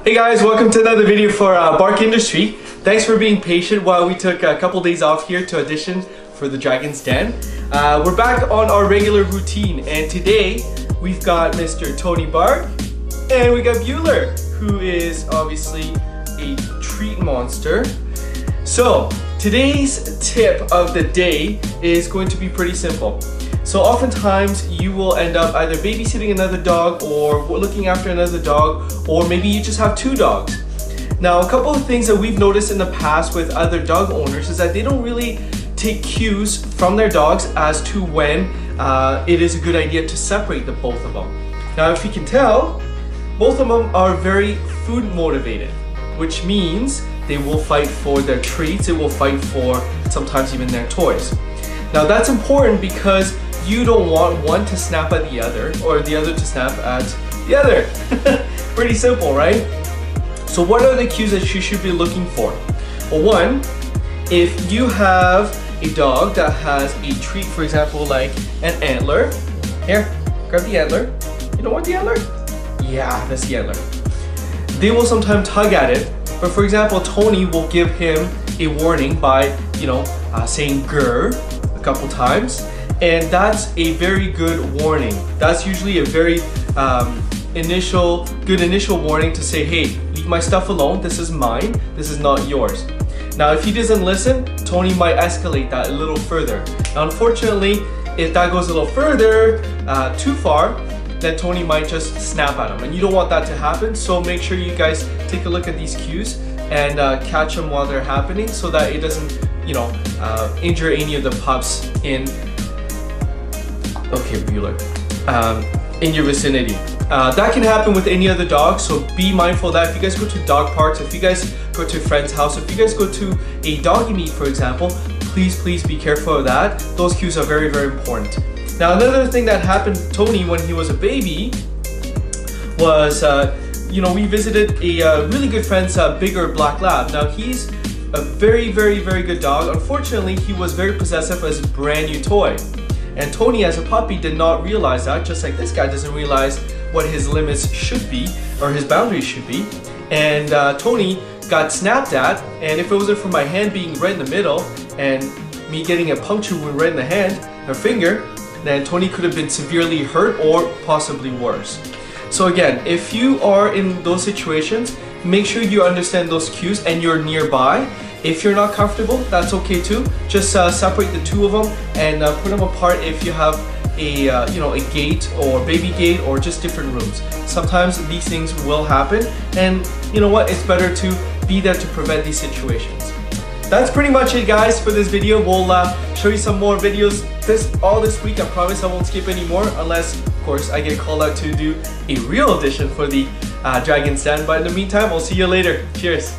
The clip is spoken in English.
Hey guys, welcome to another video for Bark Industry. Thanks for being patient while we took a couple days off here to audition for the Dragon's Den. We're back on our regular routine, and today we've got Mr. Tony Bark and we got Bueller, who is obviously a treat monster. So today's tip of the day is going to be pretty simple. So oftentimes you will end up either babysitting another dog or looking after another dog, or maybe you just have two dogs. Now, a couple of things that we've noticed in the past with other dog owners is that they don't really take cues from their dogs as to when it is a good idea to separate the both of them. Now, if you can tell, both of them are very food motivated, which means they will fight for their treats, they will fight for sometimes even their toys. Now, that's important because you don't want one to snap at the other or the other to snap at the other. Pretty simple, right? So what are the cues that you should be looking for? Well, one, if you have a dog that has a treat, for example, like an antler. Here, grab the antler. You don't want the antler? Yeah, that's the antler. They will sometimes tug at it, but for example, Tony will give him a warning by, saying grr a couple times. And that's a very good warning. That's usually a very good initial warning to say, hey, leave my stuff alone. This is mine. This is not yours. Now, if he doesn't listen, Tony might escalate that a little further. Now, unfortunately, if that goes a little further, too far, then Tony might just snap at him. And you don't want that to happen. So make sure you guys take a look at these cues and catch them while they're happening so that it doesn't, injure any of the pups in Bueller, in your vicinity. That can happen with any other dog, so be mindful of that. If you guys go to dog parks, if you guys go to a friend's house, if you guys go to a doggy meet, for example, please be careful of that. Those cues are very important. Now, another thing that happened to Tony when he was a baby was, we visited a really good friend's bigger black lab. Now, he's a very good dog. Unfortunately, he was very possessive as a brand new toy. And Tony, as a puppy, did not realize that, just like this guy doesn't realize what his limits should be or his boundaries should be. And Tony got snapped at, and if it wasn't for my hand being right in the middle and me getting a puncture wound right in the hand or finger, then Tony could have been severely hurt or possibly worse. So again, if you are in those situations, make sure you understand those cues and you're nearby. If you're not comfortable, that's okay too. Just separate the two of them and put them apart if you have a gate or baby gate or just different rooms. Sometimes these things will happen, and you know what? It's better to be there to prevent these situations. That's pretty much it, guys, for this video. We'll show you some more videos all this week. I promise I won't skip any more unless, of course, I get called out to do a real audition for the Dragon's Den. But in the meantime, I'll see you later. Cheers.